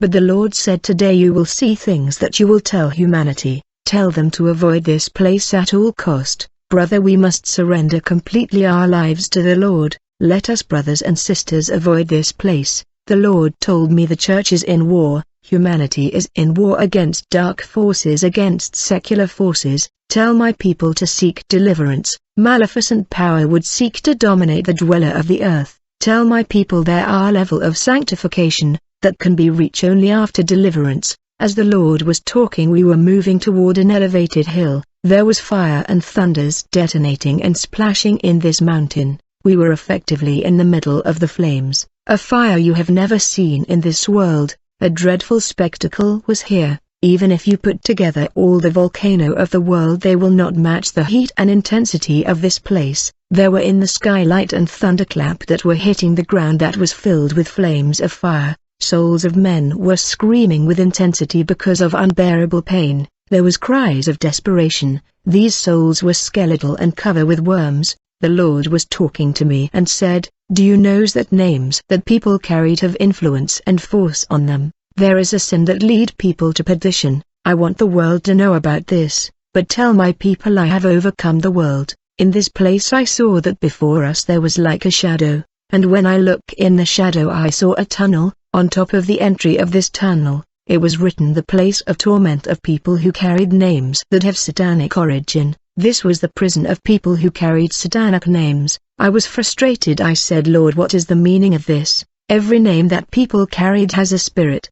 But the Lord said, today you will see things that you will tell humanity. Tell them to avoid this place at all cost. Brother, we must surrender completely our lives to the Lord. Let us, brothers and sisters, avoid this place. The Lord told me the church is in war, humanity is in war against dark forces, against secular forces. Tell my people to seek deliverance. Maleficent power would seek to dominate the dweller of the earth. Tell my people there are level of sanctification that can be reached only after deliverance. As the Lord was talking, we were moving toward an elevated hill. There was fire and thunders detonating and splashing in this mountain. We were effectively in the middle of the flames. A fire you have never seen in this world. A dreadful spectacle was here. Even if you put together all the volcano of the world, they will not match the heat and intensity of this place. There were in the sky light and thunderclap that were hitting the ground that was filled with flames of fire. Souls of men were screaming with intensity because of unbearable pain. There was cries of desperation. These souls were skeletal and covered with worms. The Lord was talking to me and said, do you know that names that people carried have influence and force on them? There is a sin that lead people to perdition. I want the world to know about this, but tell my people I have overcome the world. In this place I saw that before us there was like a shadow, and when I looked in the shadow I saw a tunnel. On top of the entry of this tunnel, it was written, the place of torment of people who carried names that have satanic origin. This was the prison of people who carried satanic names. I was frustrated. I said, Lord, what is the meaning of this? Every name that people carried has a spirit.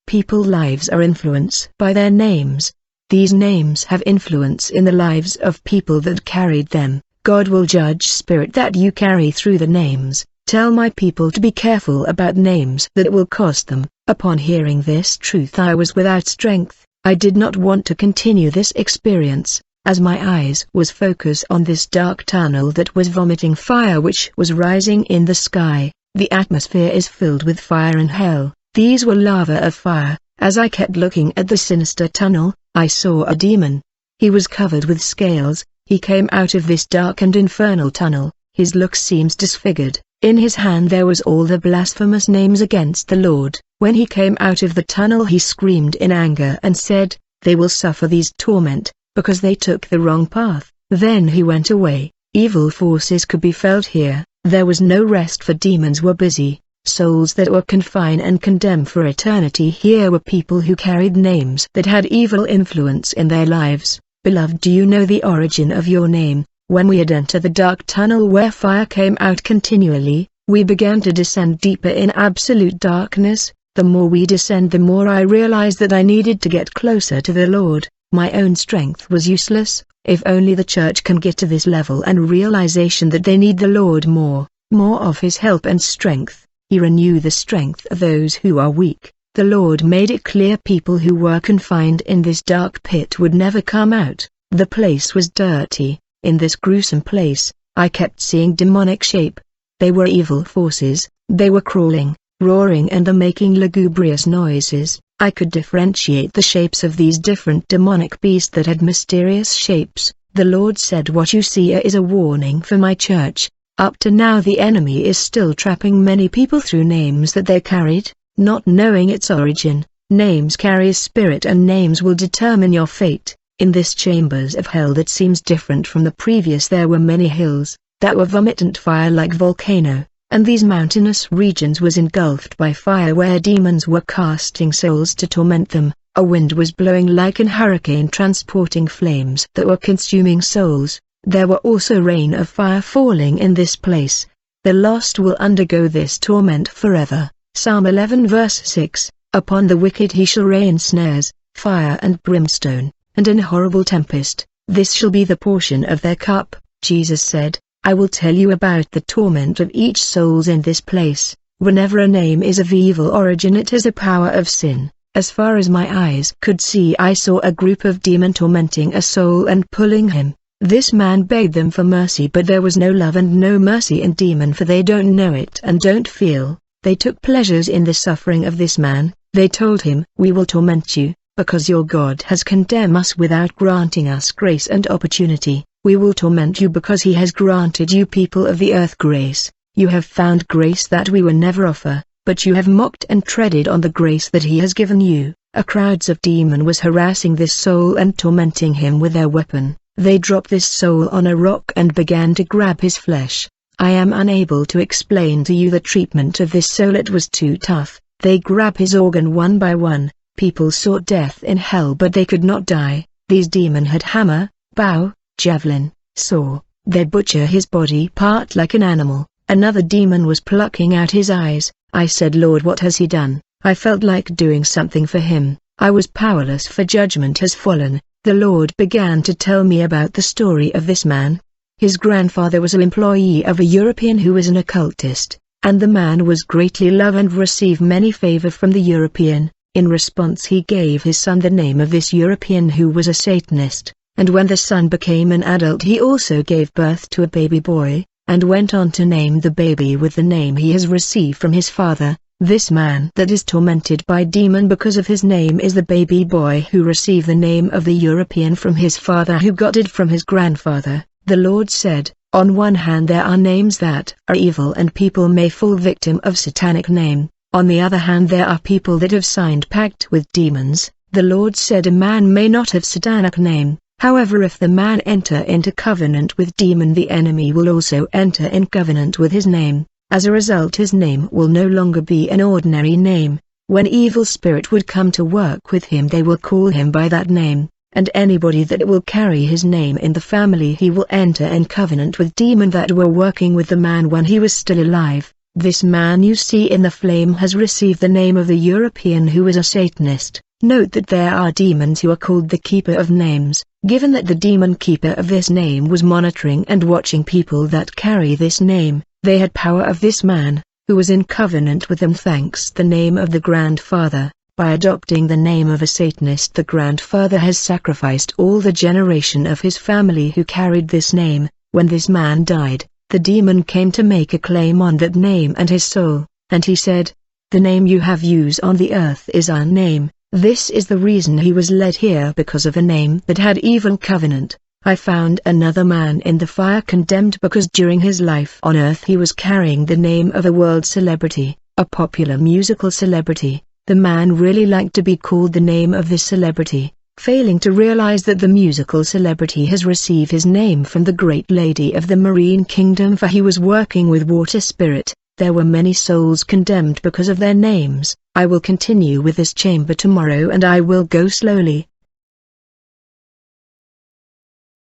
People's lives are influenced by their names. These names have influence in the lives of people that carried them. God will judge spirit that you carry through the names. Tell my people to be careful about names that will cost them. Upon hearing this truth I was without strength. I did not want to continue this experience. As my eyes was focused on this dark tunnel that was vomiting fire which was rising in the sky, the atmosphere is filled with fire and hell. These were lava of fire. As I kept looking at the sinister tunnel, I saw a demon. He was covered with scales. He came out of this dark and infernal tunnel. His look seems disfigured. In his hand there was all the blasphemous names against the Lord. When he came out of the tunnel he screamed in anger and said, they will suffer these torment, because they took the wrong path. Then he went away. Evil forces could be felt here. There was no rest, for demons were busy. Souls that were confined and condemned for eternity here were people who carried names that had evil influence in their lives. Beloved, do you know the origin of your name? When we had entered the dark tunnel where fire came out continually, we began to descend deeper in absolute darkness. The more we descend, the more I realized that I needed to get closer to the Lord. My own strength was useless. If only the church can get to this level and realization that they need the Lord more of His help and strength. He renew the strength of those who are weak. The Lord made it clear people who were confined in this dark pit would never come out. The place was dirty. In this gruesome place, I kept seeing demonic shape. They were evil forces. They were crawling, roaring and making lugubrious noises. I could differentiate the shapes of these different demonic beasts that had mysterious shapes. The Lord said, what you see is a warning for my church. Up to now the enemy is still trapping many people through names that they carried, not knowing its origin. Names carry a spirit and names will determine your fate. In this chambers of hell that seems different from the previous, there were many hills that were vomitant fire like volcano, and these mountainous regions was engulfed by fire where demons were casting souls to torment them. A wind was blowing like an hurricane, transporting flames that were consuming souls. There were also rain of fire falling in this place. The lost will undergo this torment forever. Psalm 11 verse 6, upon the wicked he shall rain snares, fire and brimstone, and an horrible tempest. This shall be the portion of their cup. Jesus said, I will tell you about the torment of each souls in this place. Whenever a name is of evil origin, it is a power of sin. As far as my eyes could see, I saw a group of demon tormenting a soul and pulling him. This man begged them for mercy, but there was no love and no mercy in demon, for they don't know it and don't feel. They took pleasures in the suffering of this man. They told him, we will torment you, because your God has condemned us without granting us grace and opportunity. We will torment you because He has granted you people of the earth grace. You have found grace that we will never offer. but you have mocked and treaded on the grace that he has given you. A crowds of demon was harassing this soul and tormenting him with their weapon. They dropped this soul on a rock and began to grab his flesh. I am unable to explain to you the treatment of this soul, it was too tough. They grab his organ one by one. People sought death in hell but they could not die. These demon had hammer, bow, javelin, saw. They butcher his body part like an animal. Another demon was plucking out his eyes. I said, Lord, what has he done? I felt like doing something for him. I was powerless, for judgment has fallen. The Lord began to tell me about the story of this man. His grandfather was an employee of a European who was an occultist, and the man was greatly loved and received many favor from the European. In response he gave his son the name of this European who was a Satanist, and when the son became an adult he also gave birth to a baby boy, and went on to name the baby with the name he has received from his father. This man that is tormented by demon because of his name is the baby boy who received the name of the European from his father who got it from his grandfather. The Lord said, on one hand there are names that are evil and people may fall victim of satanic name. On the other hand there are people that have signed pact with demons. The Lord said a man may not have satanic name, however if the man enter into covenant with demon the enemy will also enter in covenant with his name. As a result his name will no longer be an ordinary name. When evil spirit would come to work with him they will call him by that name, and anybody that will carry his name in the family he will enter in covenant with demon that were working with the man when he was still alive. This man you see in the flame has received the name of the European who is a Satanist. Note that there are demons who are called the Keeper of Names, given that the demon keeper of this name was monitoring and watching people that carry this name. They had power of this man, who was in covenant with them thanks the name of the grandfather. By adopting the name of a Satanist the grandfather has sacrificed all the generation of his family who carried this name. When this man died, the demon came to make a claim on that name and his soul, and he said, the name you have used on the earth is our name. This is the reason he was led here, because of a name that had evil covenant. I found another man in the fire condemned because during his life on earth he was carrying the name of a world celebrity, a popular musical celebrity. The man really liked to be called the name of this celebrity, failing to realize that the musical celebrity has received his name from the great lady of the marine kingdom, for he was working with water spirit. There were many souls condemned because of their names. I will continue with this chamber tomorrow and I will go slowly.